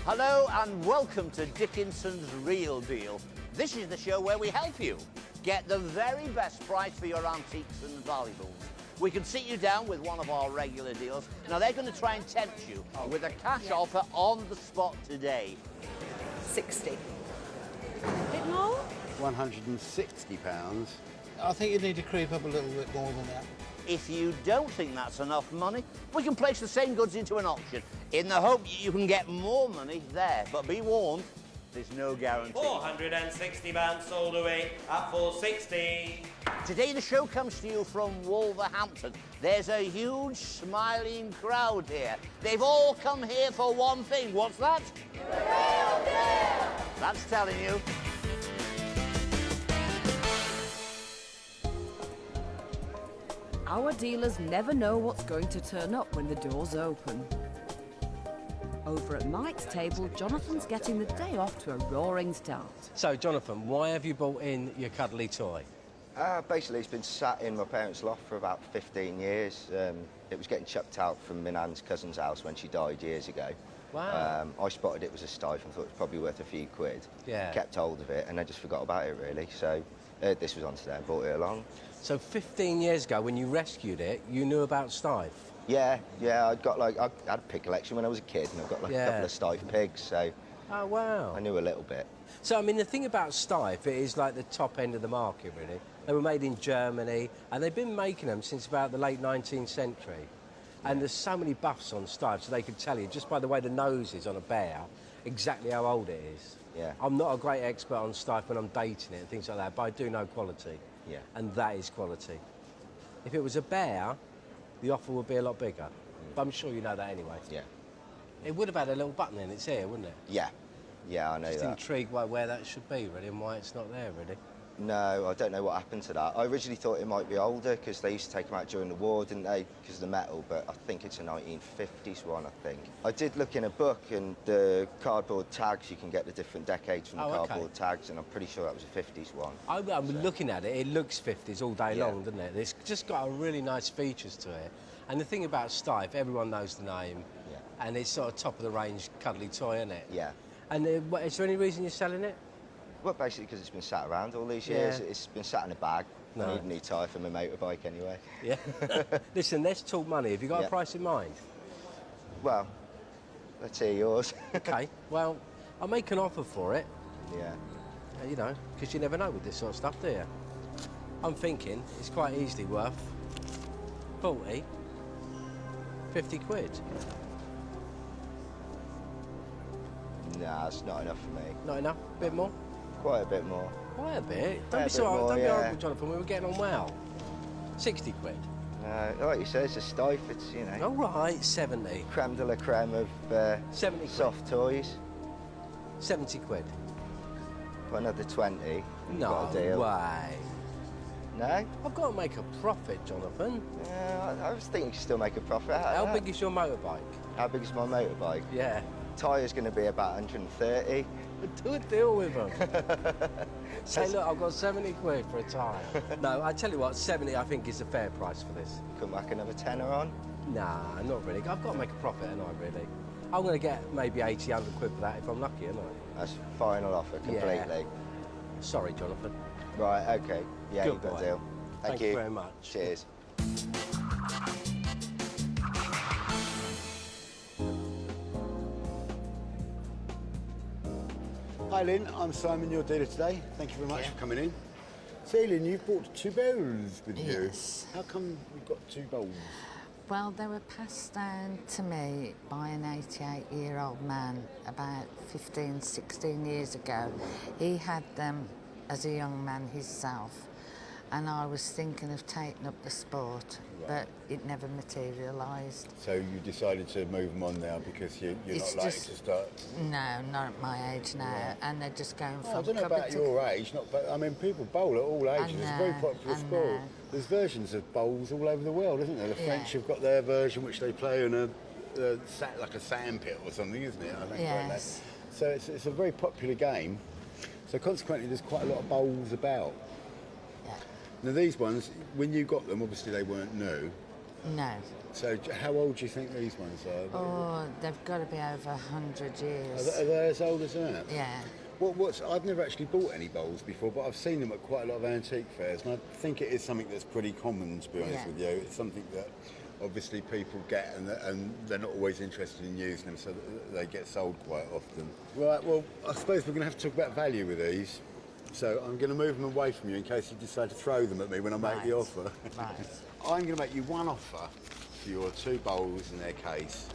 Hello and welcome to Dickinson's Real Deal. This is the show where we help you get the very best price for your antiques and valuables. We can sit you down with one of our regular deals. Now they're going to try and tempt you with a cash offer on the spot today. 60. Bit more? £160. I think you need to creep up a little bit more than that. If you don't think that's enough money, we can place the same goods into an auction in the hope you can get more money there. But be warned, there's no guarantee. £460 sold away at 460. Today the show comes to you from Wolverhampton. There's a huge smiling crowd here. They've all come here for one thing. What's that? The real deal! That's telling you. Our dealers never know what's going to turn up when the doors open. Over at Mike's table, Jonathan's getting the day off to a roaring start. So, Jonathan, why have you brought in your cuddly toy? Basically, it's been sat in my parents' loft for about 15 years. It was getting chucked out from my nan's cousin's house when she died years ago. Wow. I spotted it was a Steiff and thought it was probably worth a few quid. Yeah. Kept hold of it and I just forgot about it, really. So this was on today and brought it along. So 15 years ago, when you rescued it, you knew about Steiff? Yeah, I had a pig collection when I was a kid and I've got a couple of Steiff pigs, so Oh, wow. I knew a little bit. So, I mean, the thing about Steiff, it is like the top end of the market, really. They were made in Germany, and they've been making them since about the late 19th century. And there's so many buffs on Steiff, so they could tell you, just by the way the nose is on a bear, exactly how old it is. Yeah. I'm not a great expert on Steiff when I'm dating it and things like that, but I do know quality. Yeah. And that is quality. If it was a bear, the offer would be a lot bigger. But I'm sure you know that anyway. Yeah. It would have had a little button in its ear, wouldn't it? Yeah, I know Just that. intrigued by where that should be, really, and why it's not there, really. No, I don't know what happened to that. I originally thought it might be older because they used to take them out during the war, didn't they, because of the metal, but I think it's a 1950s one, I think. I did look in a book and the cardboard tags, you can get the different decades from the cardboard tags, and I'm pretty sure that was a 50s one. I'm looking at it, it looks 50s all day long, doesn't it? It's just got a really nice features to it. And the thing about Steiff, everyone knows the name, and it's sort of top of the range cuddly toy, isn't it? Yeah. And is there any reason you're selling it? Well, basically because it's been sat around all these years. Yeah. It's been sat in a bag. No. I need a new tyre for my motorbike anyway. Yeah. Listen, let's talk money. Have you got a price in mind? Well, let's hear yours. Okay, well, I'll make an offer for it. Yeah. You know, because you never know with this sort of stuff, do you? I'm thinking it's quite easily worth 40, 50 quid. Nah, it's not enough for me. Not enough? A bit more? Quite a bit more. Quite a bit? Don't A be so bit more, don't be yeah. horrible, Jonathan. We were getting on well. 60 quid. Like you say, it's a Steiff. It's, you know, All right, 70. creme de la creme of 70 quid. soft toys. 70 quid. For another 20. You've No got a deal. way. No? I've got to make a profit, Jonathan. I was thinking you could still make a profit out of How that. big is your motorbike? How big is my motorbike? Yeah. Tyre's going to be about 130. Do a deal with them. Say, look, I've got 70 quid for a tyre. No, I tell you what, 70 I think is a fair price for this. Come back another tenner on. Nah, not really. I've got to make a profit, and I really. I'm going to get maybe 80, 100 quid for that if I'm lucky, aren't I? That's final offer completely. Yeah. Sorry, Jonathan. Right, okay. Yeah, Good you've got boy. a deal. Thank you very much. Cheers. Hi Lynn, I'm Simon, your dealer today. Thank you very much for coming in. So Lynn, you've brought two bowls with you. Yes. How come you've got two bowls? Well, they were passed down to me by an 88-year-old man about 15, 16 years ago. He had them as a young man himself, and I was thinking of taking up the sport, but it never materialised. So you decided to move them on now because you're It's not likely just- to start... No, not at my age now, and they're just going from I don't know cupboard about to your age, but I mean, people bowl at all ages. It's a very popular I sport. know. There's versions of bowls all over the world, isn't there? The French have got their version, which they play on like a sand pit or something, isn't it? I think Yes. So it's a very popular game. So consequently, there's quite a lot of bowls about. Yeah. Now these ones, when you got them, obviously they weren't new. No. So how old do you think these ones are? Oh, they've got to be over 100 years. Are they as old as that? Yeah. I've never actually bought any bowls before, but I've seen them at quite a lot of antique fairs, and I think it is something that's pretty common, to be honest with you. It's something that obviously people get, and they're not always interested in using them, so they get sold quite often. Right, well, I suppose we're going to have to talk about value with these. So I'm going to move them away from you in case you decide to throw them at me when I make the offer. Right. I'm going to make you one offer for your 2 bowls in their case,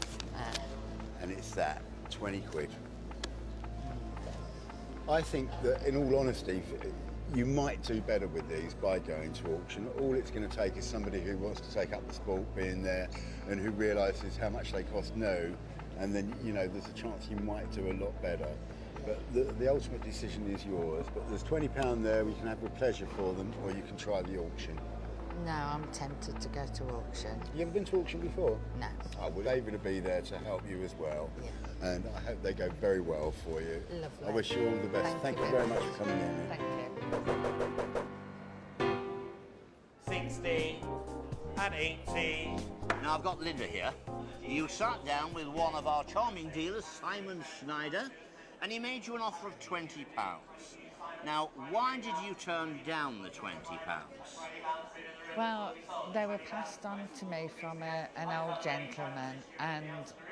and it's that, 20 quid. I think that, in all honesty, you might do better with these by going to auction. All it's going to take is somebody who wants to take up the sport being there and who realises how much they cost new, and then, you know, there's a chance you might do a lot better. But the ultimate decision is yours. But there's £20 there, we can have with pleasure for them, or you can try the auction. No, I'm tempted to go to auction. You ever been to auction before? No. Oh, well, David will be there to help you as well. Yeah. And I hope they go very well for you. Lovely. I wish you all the best. Thank you very much for coming in. Thank you. 60 and 80. Now, I've got Linda here. You sat down with one of our charming dealers, Simon Schneider, and he made you an offer of £20. Now, why did you turn down the £20? Well, they were passed on to me from an old gentleman, and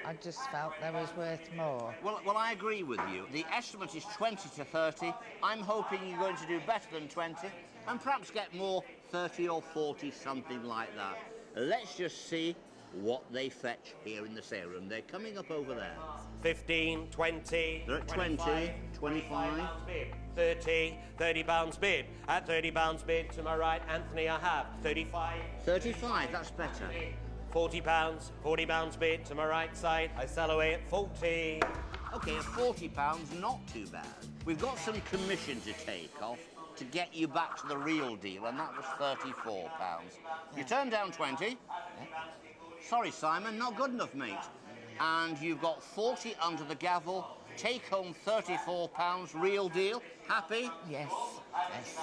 I just felt they was worth more. Well, I agree with you. The estimate is 20 to 30. I'm hoping you're going to do better than 20, and perhaps get more, 30 or 40, something like that. Let's just see what they fetch here in the sale room. They're coming up over there. 15, 20, They're at 20, 25. 30, £30 bid. At £30 bid, to my right, Anthony, I have 35. 35, that's better. £40, £40 bid, to my right side, I sell away at 40. OK, at £40, not too bad. We've got some commission to take off to get you back to the real deal, and that was £34. You turned down 20. Sorry, Simon, not good enough, mate. And you've got 40 under the gavel. Take home £34, real deal. Happy? Yes, yes.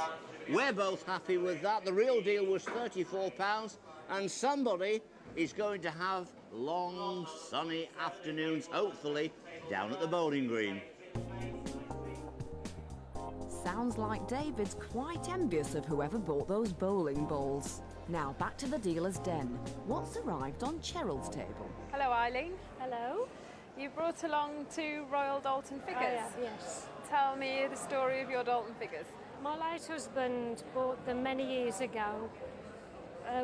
We're both happy with that. The real deal was £34, and somebody is going to have long, sunny afternoons, hopefully, down at the bowling green. Sounds like David's quite envious of whoever bought those bowling balls. Now back to the dealer's den. What's arrived on Cheryl's table? Hello, Eileen. Hello. You brought along 2 Royal Doulton figures. I have, yes. Tell me the story of your Doulton figures. My late husband bought them many years ago.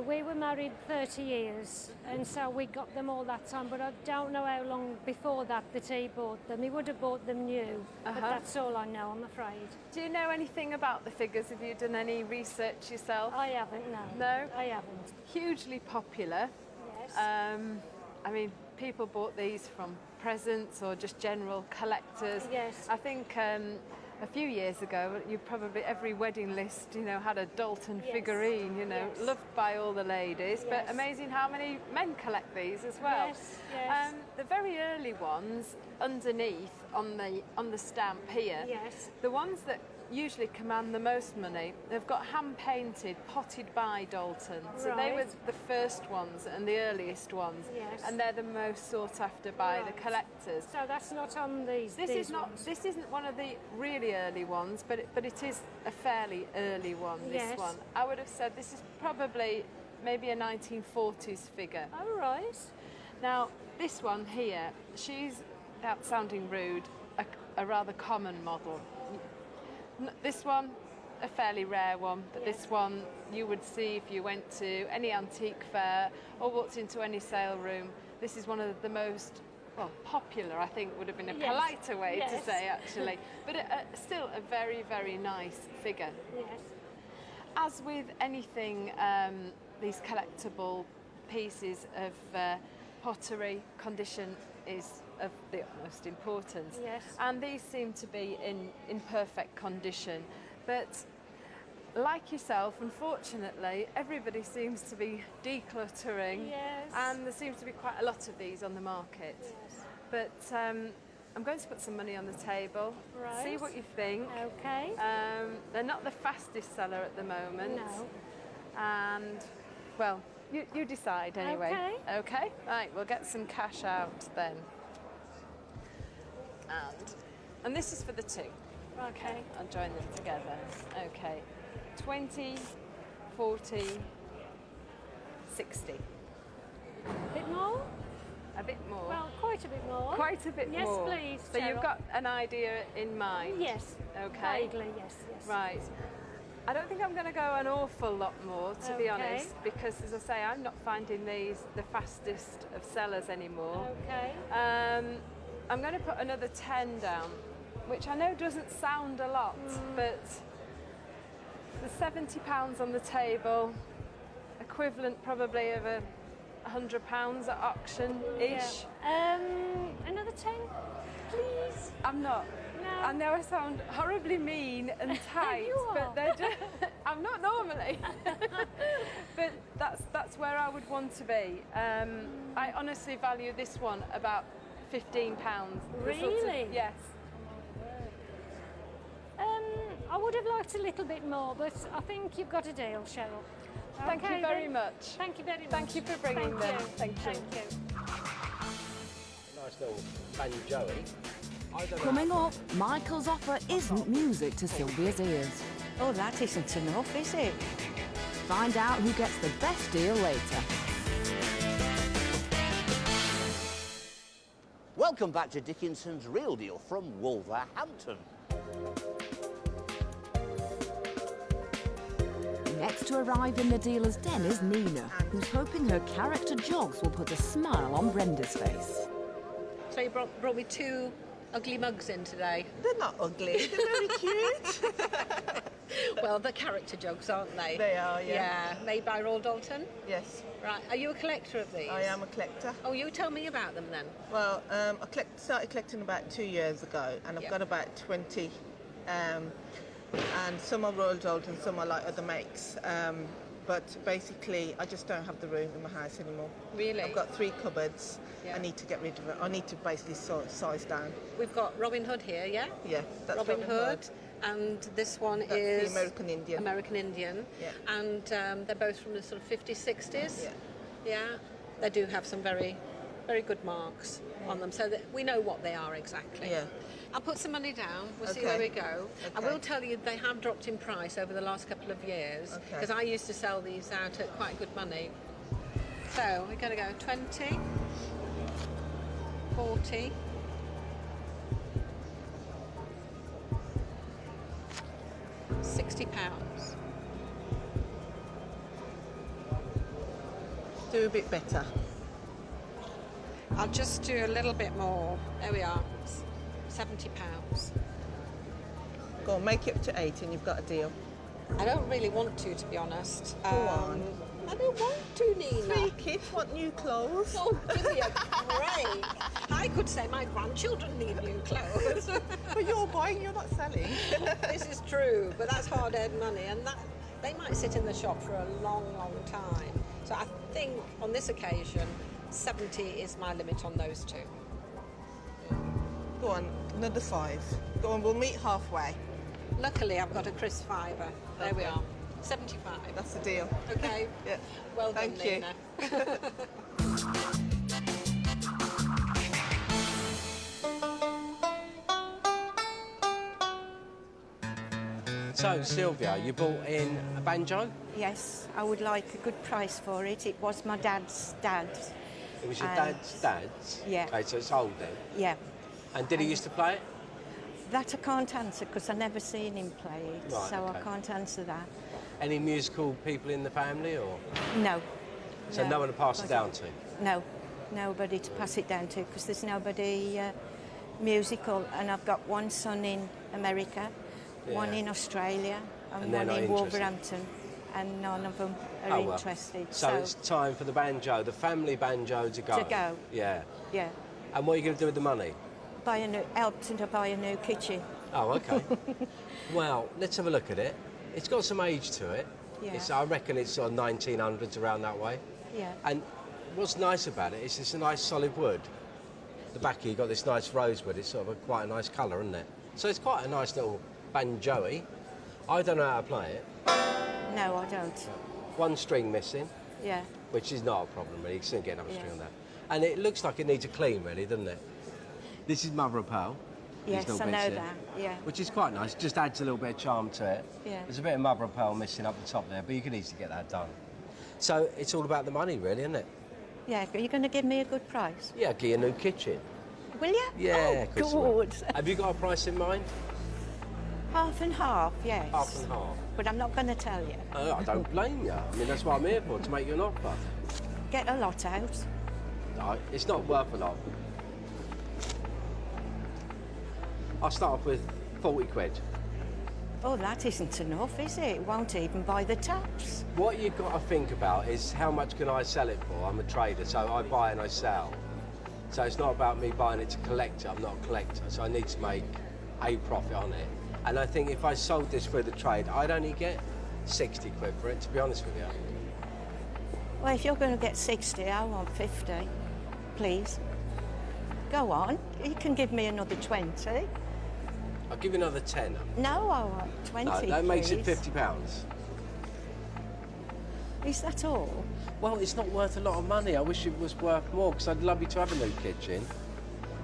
We were married 30 years, and so we got them all that time, but I don't know how long before that he bought them. He would have bought them new, but that's all I know, I'm afraid. Do you know anything about the figures? Have you done any research yourself? I haven't, no. No? I haven't. Hugely popular. Yes. I mean, people bought these from presents or just general collectors. Yes. I think a few years ago, you probably, every wedding list, you know, had a Doulton figurine, you know, loved by all the ladies, but amazing how many men collect these as well. Yes, yes. The very early ones underneath on the stamp here, the ones that usually command the most money, they've got hand-painted, potted by Doulton. So they were the first ones and the earliest ones, and they're the most sought after by the collectors. So that's not on these. This isn't one of the really early ones, but it is a fairly early one. This one, I would have said, this is probably maybe a 1940s figure. Oh, right. Now this one here, she's, without sounding rude, a rather common model. This one, a fairly rare one, but this one you would see if you went to any antique fair or walked into any sale room. This is one of the most, well, popular, I think would have been a politer way to say, actually, but still a very, very nice figure. Yes. As with anything, these collectible pieces of pottery, condition is of the utmost importance. Yes. And these seem to be in perfect condition. But like yourself, unfortunately, everybody seems to be decluttering. Yes. And there seems to be quite a lot of these on the market. Yes. But I'm going to put some money on the table, Right. see what you think. Okay. They're not the fastest seller at the moment. No. And, well, You decide anyway. Okay. Okay. Right. We'll get some cash out then. And this is for the two. Okay. I'll join them together. Okay. 20, 40, 60. A bit more? A bit more. Well, quite a bit more. Quite a bit yes, more. Yes, please. So you've Cheryl. got an idea in mind? Yes. Okay. Vaguely, yes, yes. Right. I don't think I'm going to go an awful lot more, to be honest, because, as I say, I'm not finding these the fastest of sellers anymore. Okay. I'm going to put another 10 down, which I know doesn't sound a lot, but there's £70 on the table, equivalent probably of £100 at auction-ish. Yeah. Another 10, please. I'm not. No. I know I sound horribly mean and tight, You are. but they're just, I'm not normally. But that's where I would want to be. I honestly value this one about £15. Really? Yes. I would have liked a little bit more, but I think you've got a deal, Cheryl. Thank you very much. Thank you very much. Thank you for bringing them. Thank you. Thank you. Nice little banjo. I don't know. Coming up, Michael's offer isn't music to Sylvia's ears. Oh, that isn't enough, is it? Find out who gets the best deal later. Welcome back to Dickinson's Real Deal from Wolverhampton. Next to arrive in the dealer's den is Nina, who's hoping her character jogs will put a smile on Brenda's face. So you brought me two ugly mugs in today. They're not ugly, they're very cute. Well, they're character jugs, aren't they? They are, yeah. Yeah, made by Doulton? Yes. Right, are you a collector of these? I am a collector. Oh, you tell me about them then. Well, I started collecting about 2 years ago, and I've got about 20. And some are Royal Doulton, some are like other makes. But basically, I just don't have the room in my house anymore. Really? I've got 3 cupboards. Yeah. I need to get rid of it. I need to basically size down. We've got Robin Hood here, yeah? Yeah, that's Robin Hood. And this one is the American Indian. American Indian. Yeah. And they're both from the sort of 50s, 60s. Yeah. Yeah. They do have some very, very good marks on them, so that we know what they are exactly. Yeah. I'll put some money down. We'll see Okay. where we go. I Okay. will tell you they have dropped in price over the last couple of years, Okay. because I used to sell these out at quite good money. So we're going to go 20, 40. 60 £. Do a bit better. I'll just do a little bit more. There we are. 70 £. Go on, make it up to 8 and you've got a deal. I don't really want to be honest. Go on. I don't want to, Nina. 3 kids want new clothes. Oh, give me a break. I could say my grandchildren need new clothes. But you're buying, you're not selling. This is true, but that's hard-earned money, and that they might sit in the shop for a long, long time. So I think on this occasion, 70 is my limit on those two. Go on, another 5. Go on, we'll meet halfway. Luckily, I've got a crisp fiver. There we Okay. are. 75. That's the deal. Okay. Yeah. Well done, Thank you. Nina. So, Sylvia, you bought in a banjo? Yes, I would like a good price for it. It was my dad's dad's. It was your And- dad's? Yeah. Okay, so it's old then. Yeah. And did he used to play it? That I can't answer because I've never seen him play it, Right, so okay. I can't answer that. Any musical people in the family, or? No. So no one to pass it down to? No, nobody to pass it down to because there's nobody musical. And I've got one son in America, one Yeah. in Australia, And they're one not in interested? Wolverhampton, and none of them are Oh, well. interested. So it's time for the banjo, the family banjo to go. To go. Yeah. yeah, And what are you going to do with the money? help to buy a new kitchen. Oh, okay. Well, let's have a look at it. It's got some age to it. Yeah. I reckon it's sort of 1900s, around that way. Yeah. And what's nice about it is it's a nice solid wood. The back here, you've got this nice rosewood. It's sort of quite a nice colour, isn't it? So it's quite a nice little banjo-y. I don't know how to play it. No, I don't. One string missing. Yeah. Which is not a problem, really. You can still get another string on that. And it looks like it needs a clean, really, doesn't it? This is mother of pearl. Yes, These I little know bits here, that, yeah. Which is quite nice. Just adds a little bit of charm to it. Yeah. There's a bit of mother of pearl missing up the top there, but you can easily get that done. So it's all about the money, really, isn't it? Yeah, are you going to give me a good price? Yeah, get you a new kitchen. Will you? Yeah, oh, of course I will. good. Have you got a price in mind? Half and half, yes. Half and half. But I'm not going to tell you. I don't blame you. I mean, that's what I'm here for, to make you an offer. Get a lot out. No, it's not worth a lot. I'll start off with 40 quid. Oh, that isn't enough, is it? It won't even buy the taps. What you've got to think about is how much can I sell it for? I'm a trader, so I buy and I sell. So it's not about me buying it to collect it. I'm not a collector, so I need to make a profit on it. And I think if I sold this for the trade, I'd only get 60 quid for it, to be honest with you. Well, if you're going to get 60, I want 50, please. Go on. You can give me another 20. I'll give you another 10. No, I want 20, No, that makes it please. £50. Is that all? Well, it's not worth a lot of money. I wish it was worth more, because I'd love you to have a new kitchen.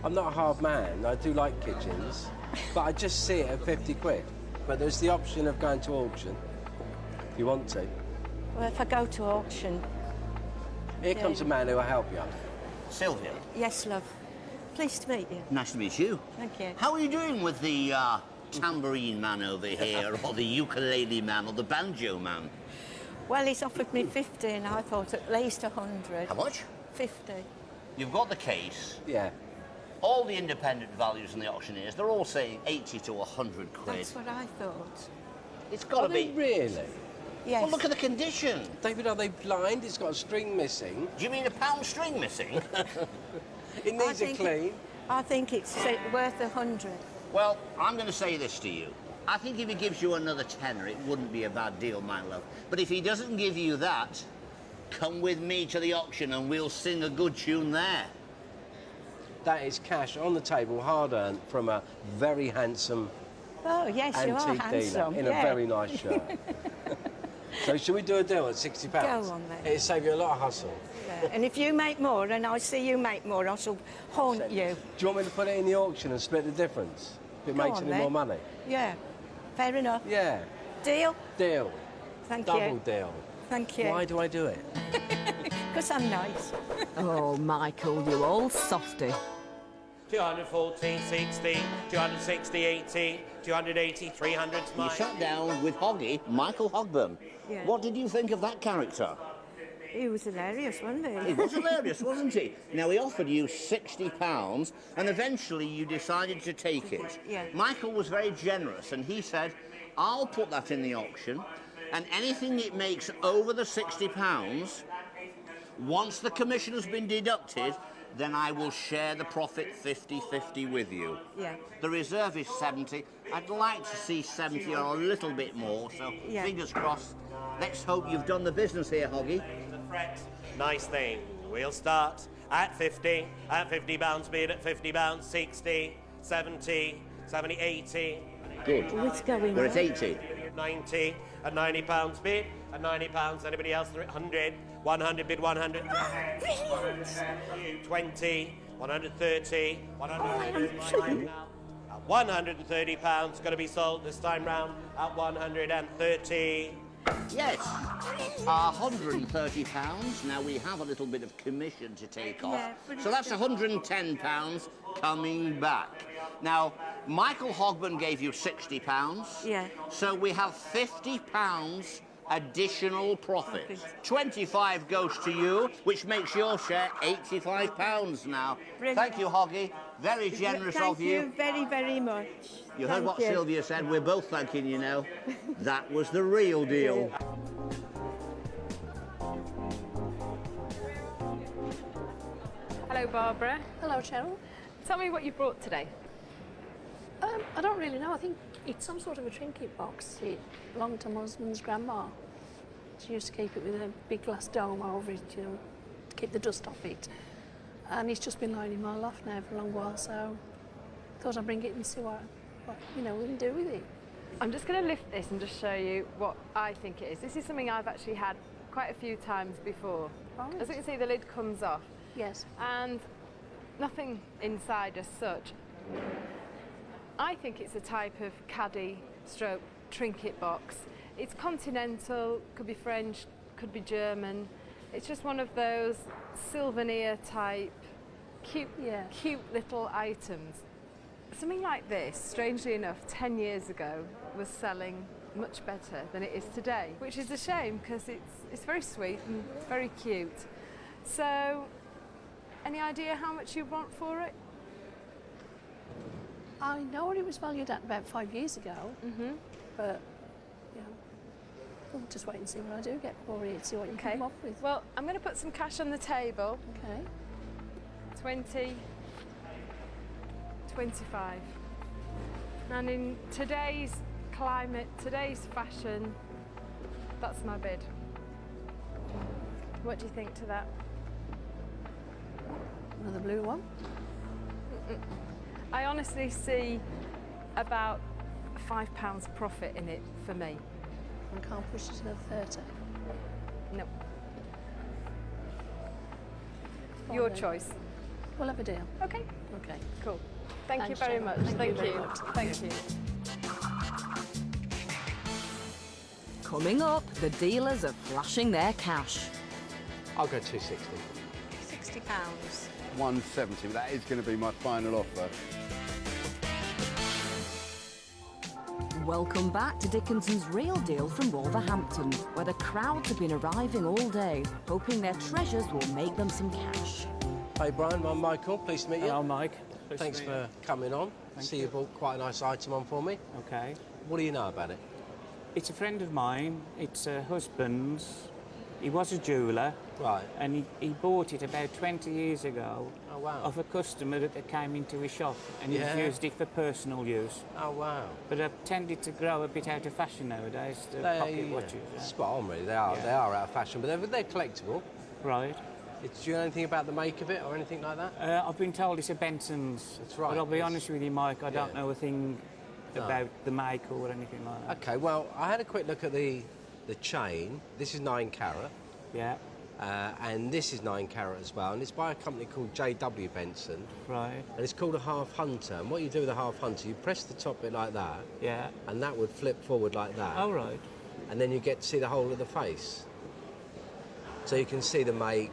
I'm not a hard man. I do like kitchens. But I just see it at 50 quid. But there's the option of going to auction, if you want to. Well, if I go to auction... Here comes a man who will help you. Sylvia. Yes, love. Pleased to meet you. Nice to meet you. Thank you. How are you doing with the tambourine man over here, or the ukulele man, or the banjo man? Well, he's offered me 50 and I thought at least 100. How much? 50. You've got the case. Yeah. All the independent values in the auctioneers, they're all saying 80 to 100 quid. That's what I thought. It's got to be... Really? Yes. Well, look at the condition. David, are they blind? It's got a string missing. Do you mean a pound string missing? It needs a clean. I think it's worth 100. Well, I'm going to say this to you. I think if he gives you another tenner, it wouldn't be a bad deal, my love. But if he doesn't give you that, come with me to the auction and we'll sing a good tune there. That is cash on the table, hard-earned, from a very handsome Oh, yes, you are antique handsome. dealer in a very nice shirt. So should we do a deal at £60? Go on then. It'll save you a lot of hustle. Yeah. And if you make more and I see you make more, I shall haunt you. Do you want me to put it in the auction and split the difference? If it Go makes on any then. more money? Yeah, fair enough. Yeah. Deal? Deal. Thank Double you. deal. Thank you. Why do I do it? Because I'm nice. Oh, Michael, you old softy. 240, 60, 260, 80, 280, 300 You mine. sat down with Hoggy, Michael Hogburn. Yeah. What did you think of that character? He was hilarious, wasn't he? He was hilarious, wasn't he? Now, he offered you £60, and eventually you decided to take it. Yeah. Michael was very generous, and he said, I'll put that in the auction, and anything it makes over the £60, once the commission has been deducted, then I will share the profit 50-50 with you. Yeah. The reserve is 70. I'd like to see 70 or a little bit more, so Yeah. fingers crossed. Let's hope you've done the business here, Hoggy. Nice thing. We'll start at 50, at £50 bid, at £50, 60, 70, 70, 80. Good. What's going We're on? at 80. 90, at £90 bid, at £90, anybody else? 100, 100 bid, 100. Brilliant. 20, 130, 130. At £130, going to be sold this time round at 130. Yes, £130. Now we have a little bit of commission to take off. Yeah, but So that's £110 coming back. Now, Michael Hogburn gave you £60. Yeah. So we have £50 additional profit. 25 goes to you, which makes your share £85 now. Brilliant. Thank you, Hoggy. Very generous Thank of you. very, very much. You heard Thank what you. Sylvia said. We're both thanking you now. That was the real deal. Hello, Barbara. Hello, Cheryl. Tell me what you brought today. I don't really know. I think it's some sort of a trinket box. It belonged to my husband's grandma. She used to keep it with a big glass dome over it, you know, to keep the dust off it. And it's just been lying in my loft now for a long while, so I thought I'd bring it and see what we can do with it. I'm just going to lift this and just show you what I think it is. This is something I've actually had quite a few times before. Oh. As you can see, the lid comes off. Yes. And nothing inside as such. I think it's a type of caddy stroke trinket box. It's continental, could be French, could be German. It's just one of those souvenir type, cute little items. Something like this, strangely enough, 10 years ago, was selling much better than it is today, which is a shame because it's very sweet and very cute. So, any idea how much you want for it? I know what it was valued at about 5 years ago, but we'll just wait and see what I do get for it, see what you come up with. Well, I'm going to put some cash on the table. Okay. 20, 25. And in today's climate, today's fashion, that's my bid. What do you think to that? Another blue one? I honestly see about £5 profit in it for me. I can't push it to the 30. No. Fine Your then. choice. We'll have a deal. Okay. Okay. Cool. Thank you Thanks, very Jo. much. Thank you very much. Thank you. Coming up, the dealers are flashing their cash. I'll go 260. £60. 170, but that is going to be my final offer. Welcome back to Dickinson's Real Deal from Wolverhampton, where the crowds have been arriving all day, hoping their treasures will make them some cash. Hey Brian, I'm Michael, pleased to meet you. Hello Mike. Pleased Thanks to meet for coming on. See you bought quite a nice item on for me. Okay. What do you know about it? It's a friend of mine. It's a husband's. He was a jeweller. Right. And he bought it about 20 years ago. Oh, wow. Of a customer that came into his shop and he's used it for personal use. Oh, wow. But they've tended to grow a bit out of fashion nowadays, the pocket watches. Yeah. Spot on, really. They are out of fashion, but they're collectible. Right. Do you know anything about the make of it or anything like that? I've been told it's a Benson's. That's right. But I'll be honest with you, Mike, I don't know a thing about the make or anything like that. Okay, well, I had a quick look at the chain. This is 9 carat. Yeah. And this is 9 carat as well, and it's by a company called JW Benson. Right. And it's called a half hunter. And what you do with a half hunter, you press the top bit like that. Yeah. And that would flip forward like that. Oh, right. And then you get to see the whole of the face. So you can see the make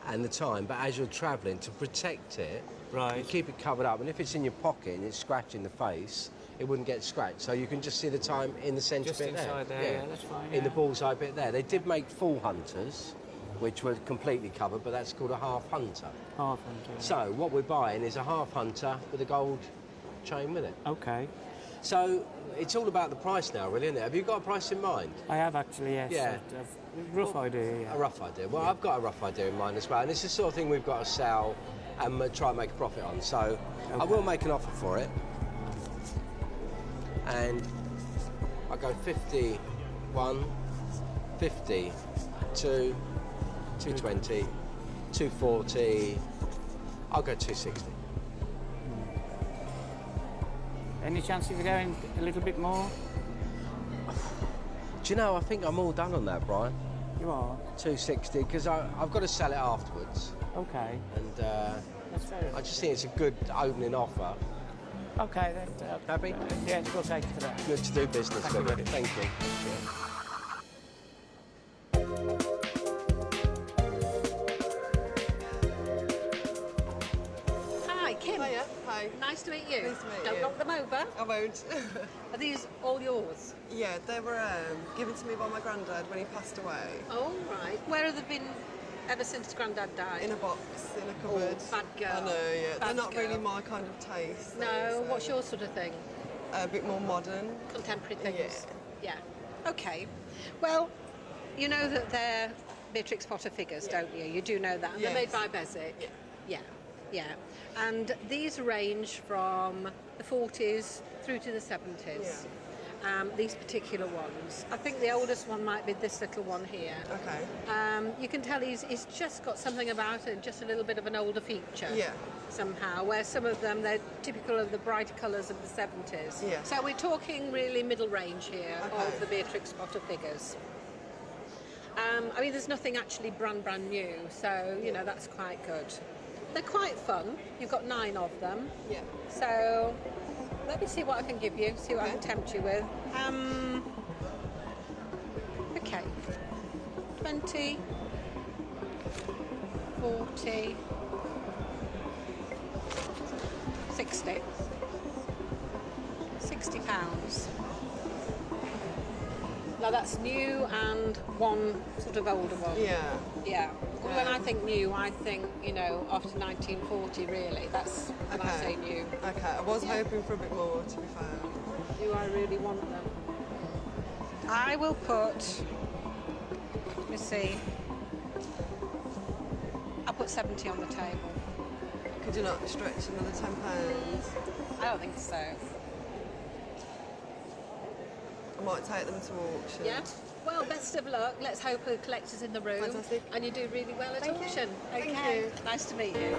and the time, but as you're travelling, to protect it, you keep it covered up. And if it's in your pocket and it's scratching the face, it wouldn't get scratched. So you can just see the time in the centre bit there. Just inside there, yeah, that's fine. In the bullseye bit there. They did make full hunters, which were completely covered, but that's called a half hunter. Half hunter. So what we're buying is a half hunter with a gold chain with it. Okay. So it's all about the price now, really, isn't it? Have you got a price in mind? I have actually, yes. Yeah. A rough idea, yeah. A rough idea. Well, I've got a rough idea in mind as well, and it's the sort of thing we've got to sell and try and make a profit on. So I will make an offer for it. And I go 51, 50, 2, 220, 240. I'll go 260. Any chances of going a little bit more? Do you know, I think I'm all done on that, Brian. You are? 260, because I've got to sell it afterwards. Okay. And that's fair enough. I just think it's a good opening offer. Okay, then. Happy? Yeah, we'll take it for that. Good to do business Thank you, with. buddy. Thank you. Hi, Kim. Hiya. Hi. Nice to meet you. Nice to meet Don't you. knock them over. I won't. Are these all yours? Yeah, they were given to me by my granddad when he passed away. Oh, right. Where have they been ever since Grandad died? In a box, in a cupboard. Oh, bad girl. I know, yeah. Bad They're not girl. really my kind of taste. No, what's your sort of thing? A bit more modern. Contemporary things? Yeah. Okay. Well, you know that they're Beatrix Potter figures, don't you? You do know that. And they're made Yes. by Bezic. Yeah. Yeah. And these range from the 40s through to the 70s. these particular ones. I think the oldest one might be this little one here. Okay. You can tell he's just got something about it, just a little bit of an older feature. Yeah. Somehow, where some of them, they're typical of the brighter colours of the 70s. Yeah. So we're talking really middle range here Okay. of the Beatrix Potter figures. I mean, there's nothing actually brand new, so, you know, that's quite good. They're quite fun. You've got 9 of them. Yeah. So let me see what I can give you, see what I can tempt you with. Okay. 20, 40, 60. £60. Now that's new and one sort of older one. Yeah. Yeah. When I think new, I think, you know, after 1940 really. That's when I say new. Okay, I was hoping for a bit more, to be fair. Do I really want them? I will put, let me see, I'll put 70 on the table. Could you not stretch another £10? I don't think so. I might take them to auction. Yeah? Well, best of luck. Let's hope a collector's in the room. Fantastic. And you do really well at Thank you. auction. Thank Okay. you. Nice to meet you.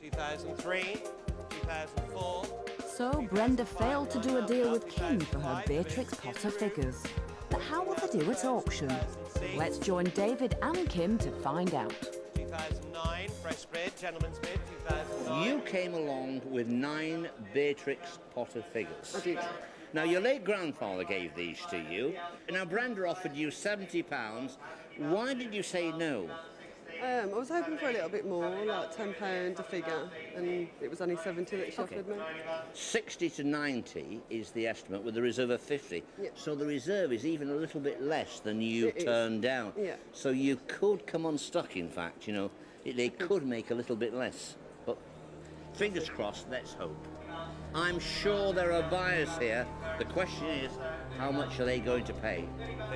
2003, 2004. So Brenda failed to do a deal with Kim for her Beatrix Potter figures. But how will they do at auction? Let's join David and Kim to find out. 2009, fresh bid, gentleman's bid, 2009. You came along with 9 Beatrix Potter figures. I did. Now, your late grandfather gave these to you. Now, Brenda offered you £70. Why did you say no? I was hoping for a little bit more, like £10 a figure, and it was only 70 that she offered me. 60 to 90 is the estimate with a reserve of 50. Yeah. So the reserve is even a little bit less than you It is. turned down. Yeah. So you could come unstuck, in fact, you know. They could make a little bit less. But fingers crossed, let's hope. I'm sure there are buyers here. The question is, how much are they going to pay?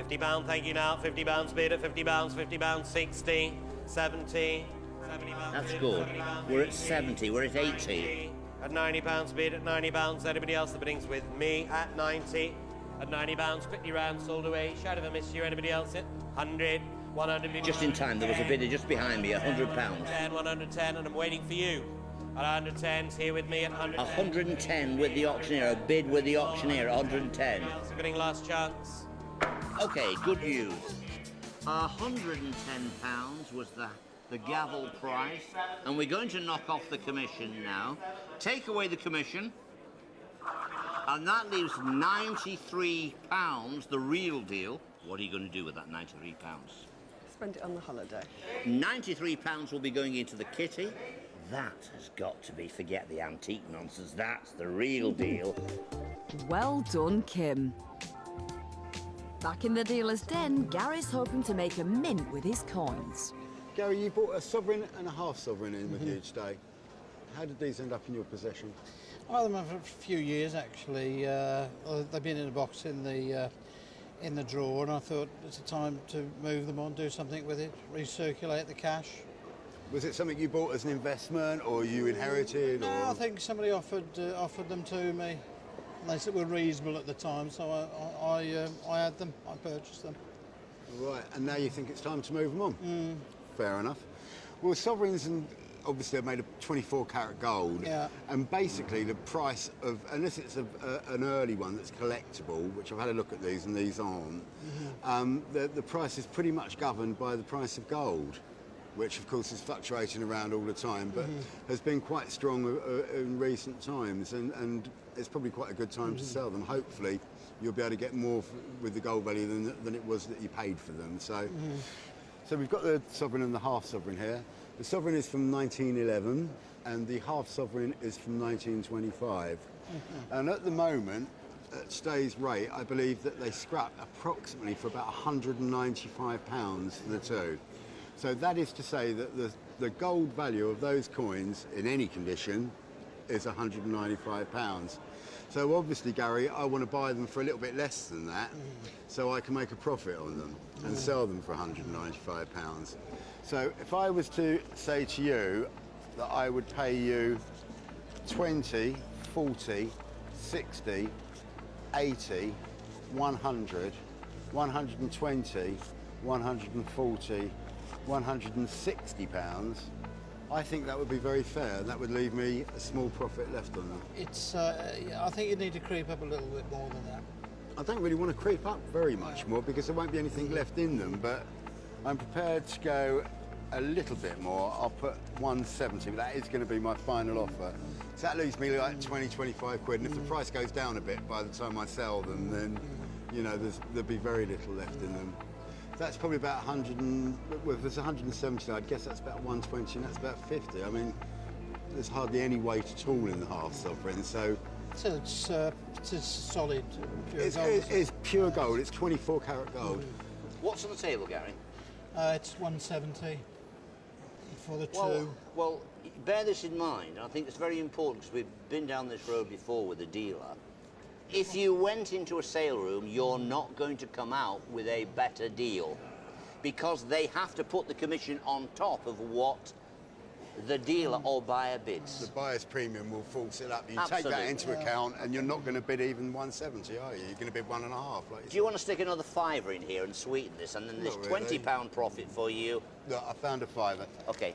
£50, thank you now. £50 bid at £50, £50, 60, 70, £70. That's good. We're at 70, we're at 80. At £90 bid at £90. Anybody else? The bidding's with me at 90. At £90, quickly round, sold away. Shout if I miss you. Anybody else? It 100, 100. Just in time, there was a bidder just behind me, £100. 110, 110, and I'm waiting for you. At 110's here with me at 110. 110 with the auctioneer, a bid with the auctioneer, 110. Bidding last chance. Okay, good news. £110 was the gavel price, and we're going to knock off the commission now. Take away the commission, and that leaves £93, the real deal. What are you going to do with that £93? Spend it on the holiday. £93 will be going into the kitty. That has got to be, forget the antique nonsense, that's the real deal. Well done, Kim. Back in the dealer's den, Gary's hoping to make a mint with his coins. Gary, you bought a sovereign and a half sovereign in with you today. How did these end up in your possession? Well, they've for a few years actually. They've been in a box in the drawer, and I thought it's a time to move them on, do something with it, recirculate the cash. Was it something you bought as an investment, or you inherited? No, or? I think somebody offered them to me. And they said were reasonable at the time, so I had them. I purchased them. Right, and now you think it's time to move them on? Mm. Fair enough. Well, sovereigns and obviously are made of 24 karat gold, Yeah. and basically the price of, unless it's an early one that's collectible, which I've had a look at these and these aren't, the price is pretty much governed by the price of gold, which of course is fluctuating around all the time, but has been quite strong in recent times, and it's probably quite a good time to sell them. Hopefully you'll be able to get more with the gold value than it was that you paid for them. So, so we've got the sovereign and the half sovereign here. The sovereign is from 1911 and the half sovereign is from 1925. And at the moment, at Steiff's rate, I believe that they scrap approximately for about £195 for the two. So that is to say that the gold value of those coins in any condition is £195. So obviously, Gary, I want to buy them for a little bit less than that so I can make a profit on them and sell them for £195. So if I was to say to you that I would pay you 20, 40, 60, 80, 100, 120, 140, 160 pounds. I think that would be very fair. That would leave me a small profit left on that. It's. I think you need to creep up a little bit more than that. I don't really want to creep up very much more because there won't be anything left in them, but I'm prepared to go a little bit more. I'll put 170, but that is going to be my final offer. So that leaves me like 20, 25 quid, and if the price goes down a bit by the time I sell them, then, you know, there'll be very little left in them. That's probably about 100 and, well, if there's 170, I'd guess that's about 120, and that's about 50. I mean, there's hardly any weight at all in the half sovereign, so... So it's solid, pure gold. It's pure gold, it's 24 karat gold. What's on the table, Gary? It's 170 for the two. Well, bear this in mind. I think it's very important because we've been down this road before with a dealer. If you went into a sale room, you're not going to come out with a better deal because they have to put the commission on top of what the dealer or buyer bids. The buyer's premium will force it up. You Absolutely. take that into account and you're not going to bid even 170, are you? You're going to bid 1.5. Like Do you want to stick another fiver in here and sweeten this, and then there's Not really. £20 profit for you? Look, I found a fiver. Okay.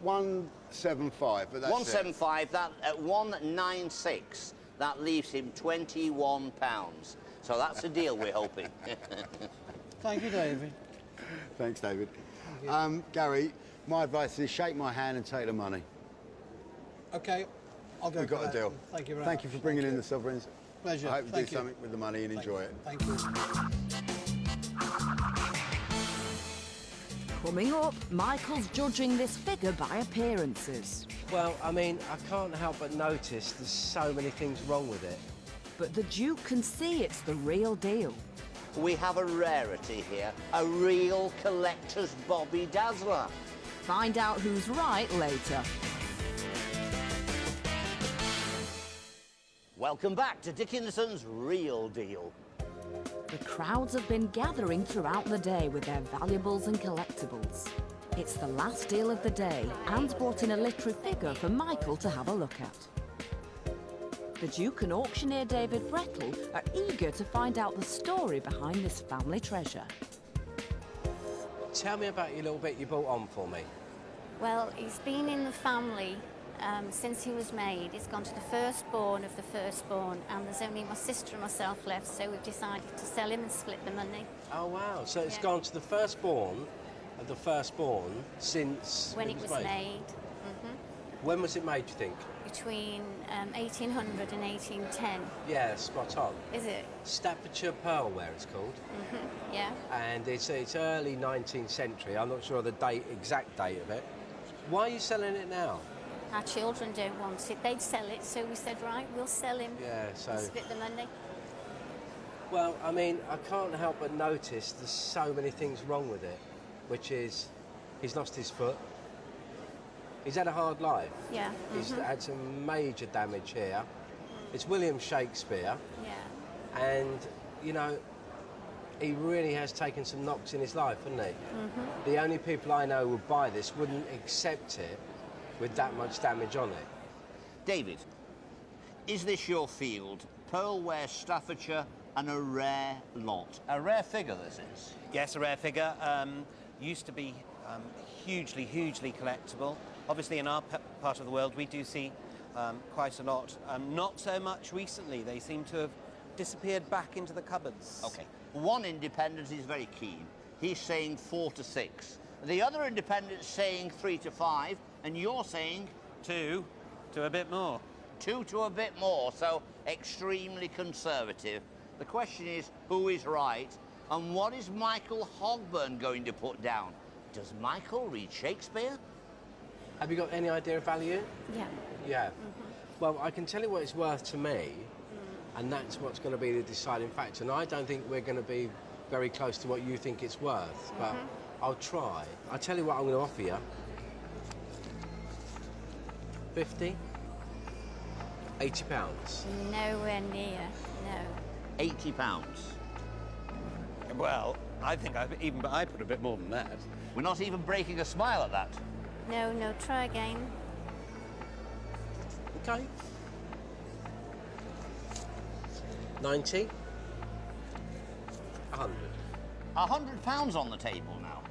175, but that's 175, that at 196, that leaves him £21. So that's a deal, we're hoping. Thank you, David. Thanks, David. Gary, my advice is shake my hand and take the money. Okay, I'll go. We've got a deal. Thank you very Thank much. you for bringing in the sovereigns. Pleasure. I hope you Thank do something with the money and enjoy it. Thank you. Coming up, Michael's judging this figure by appearances. Well, I mean, I can't help but notice there's so many things wrong with it. But the Duke can see it's the real deal. We have a rarity here, a real collector's Bobby Dazzler. Find out who's right later. Welcome back to Dickinson's Real Deal. The crowds have been gathering throughout the day with their valuables and collectibles. It's the last deal of the day. Anne's brought in a literary figure for Michael to have a look at. The Duke and auctioneer David Brettle are eager to find out the story behind this family treasure. Tell me about your little bit you brought on for me. Well, he's been in the family since he was made. He's gone to the firstborn of the firstborn, and there's only my sister and myself left, so we've decided to sell him and split the money. Oh, wow. So it's gone to the firstborn of the firstborn since... When it was made. When was it made, do you think? Between 1800 and 1810. Yeah, spot on. Is it? Staffordshire Pearlware, it's called. Yeah. And it's early 19th century. I'm not sure of the exact date of it. Why are you selling it now? Our children don't want it. They'd sell it, so we said, right, we'll sell him. Yeah, so... and split the money. Well, I mean, I can't help but notice there's so many things wrong with it, which is he's lost his foot. He's had a hard life. Yeah. He's had some major damage here. It's William Shakespeare. Yeah. And, you know, he really has taken some knocks in his life, hasn't he? The only people I know would buy this wouldn't accept it with that much damage on it. David, is this your field? Pearlware, Staffordshire, and a rare lot. A rare figure, this is. Yes, a rare figure. Used to be hugely, hugely collectible. Obviously, in our part of the world, we do see quite a lot. Not so much recently. They seem to have disappeared back into the cupboards. Okay. One independent is very keen. He's saying 4 to 6. The other independent's saying 3 to 5, and you're saying 2 to a bit more. 2 to a bit more, so extremely conservative. The question is, who is right, and what is Michael Hogburn going to put down? Does Michael read Shakespeare? Have you got any idea of value? Yeah. Yeah. Well, I can tell you what it's worth to me, and that's what's going to be the deciding factor. And I don't think we're going to be very close to what you think it's worth, but I'll try. I'll tell you what I'm going to offer you. 50? 80 pounds. Nowhere near, no. 80 pounds. Well, I think I put a bit more than that. We're not even breaking a smile at that. No, try again. Okay. 90. 100. £100 on the table now.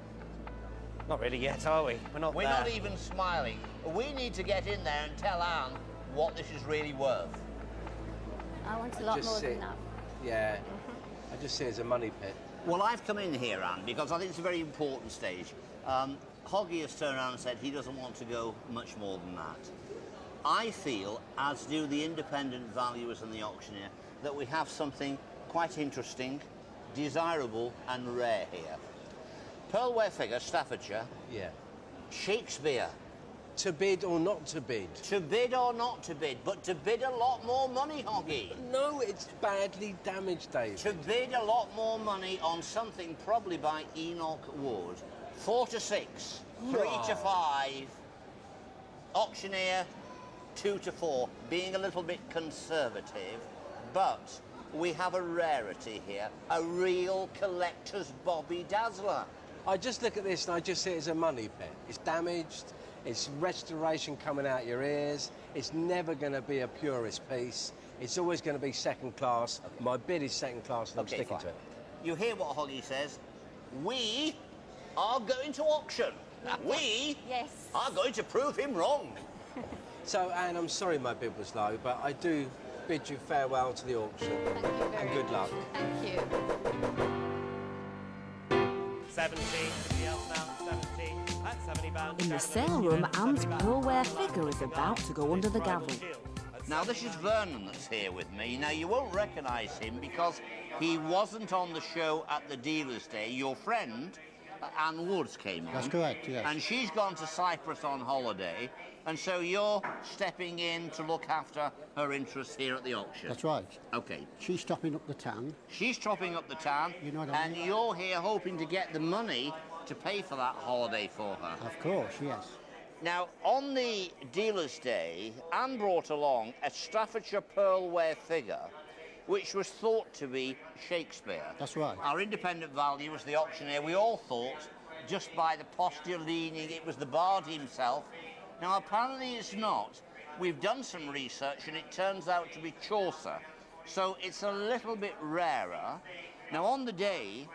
Not really yet, are we? We're not there. Not even smiling. We need to get in there and tell Anne what this is really worth. I want a lot more than that. Yeah. I just see it as a money pit. Well, I've come in here, Anne, because I think it's a very important stage. Hoggy has turned around and said he doesn't want to go much more than that. I feel, as do the independent valuers and the auctioneer, that we have something quite interesting, desirable and rare here. Pearlware figure, Staffordshire. Yeah. Shakespeare. To bid or not to bid? To bid or not to bid, but to bid a lot more money, Hoggy. No, it's badly damaged, David. To bid a lot more money on something probably by Enoch Wood. 4 to 6, 3 to 5, auctioneer 2 to 4, being a little bit conservative, but we have a rarity here, a real collector's Bobby Dazzler. I just look at this and I just see it as a money pit. It's damaged, it's restoration coming out your ears, it's never going to be a purist piece, it's always going to be second class. My bid is second class and I'm sticking to it. You hear what Hoggy says? We are going to auction. We are going to prove him wrong. So, Anne, I'm sorry my bid was low, but I do bid you farewell to the auction. Thank you very and good luck. Thank you. 70, somebody else now, 70. That's 70 pounds. In the sale room, Anne's pearlware figure is about to go under the gavel. Now, this is Vernon that's here with me. Now, you won't recognise him because he wasn't on the show at the dealer's day. Your friend, Anne Woods, came on. That's correct, yes. And she's gone to Cyprus on holiday, and so you're stepping in to look after her interests here at the auction. That's right. OK. She's topping up the tan. She's topping up the tan, You know what I and mean? you're here hoping to get the money to pay for that holiday for her. Of course, yes. Now, on the dealer's day, Anne brought along a Staffordshire pearlware figure, which was thought to be Shakespeare. That's right. Our independent valuers, the auctioneer, we all thought, just by the posture leaning, it was the bard himself. Now, apparently it's not. We've done some research, and it turns out to be Chaucer. So it's a little bit rarer. Now, on the day,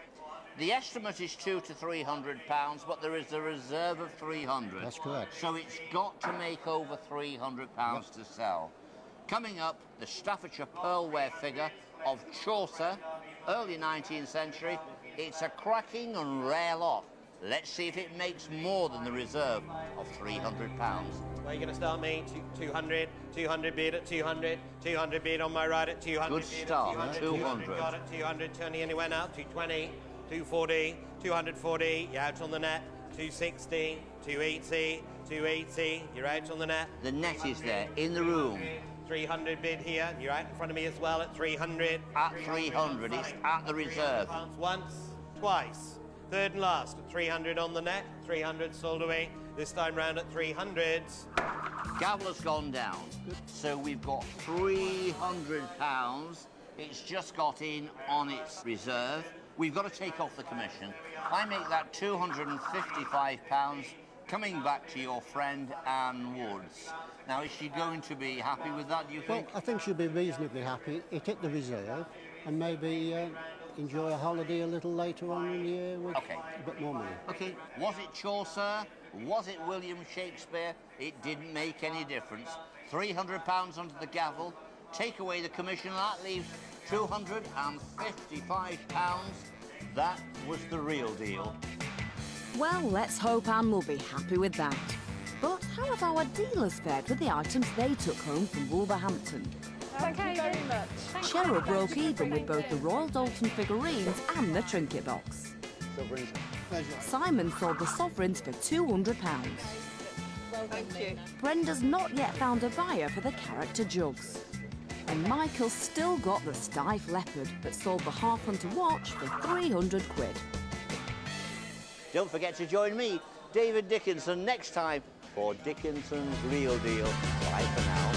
the estimate is £200 to £300, but there is a reserve of 300. That's correct. So it's got to make over £300 to sell. Coming up, the Staffordshire pearlware figure of Chaucer, early 19th century. It's a cracking and rare lot. Let's see if it makes more than the reserve of £300. Where are you going to start me? 200, 200 bid at 200, 200 bid on my right at 200. Good start, 200. Got it, 200, turning and he went out, 220, 240, 240, you're out on the net, 260, 280, 280, you're out on the net. The net is there, in the room. 300 bid here, you're out in front of me as well at 300. At 300, it's at the reserve. Once, twice. Third and last at 300 on the net, 300 sold away. This time round at 300s. Gavel has gone down, so we've got £300. It's just got in on its reserve. We've got to take off the commission. I make that £255 coming back to your friend Anne Woods. Now, is she going to be happy with that, do you think? Well, I think she'll be reasonably happy. It hit the reserve and maybe enjoy a holiday a little later on in the year with a bit more money. OK, was it Chaucer? Was it William Shakespeare? It didn't make any difference. £300 under the gavel. Take away the commission, that leaves £255. That was the real deal. Well, let's hope Anne will be happy with that. But how have our dealers fared with the items they took home from Wolverhampton? Thank you very much. Cheryl broke even with both the Royal Doulton figurines and the Trinket box. Simon sold the sovereigns for £200. Thank you. Brenda's not yet found a buyer for the character jugs. And Michael's still got the Steiff leopard, but sold the half-hunter watch for £300. Don't forget to join me, David Dickinson, next time for Dickinson's Real Deal. Bye for now.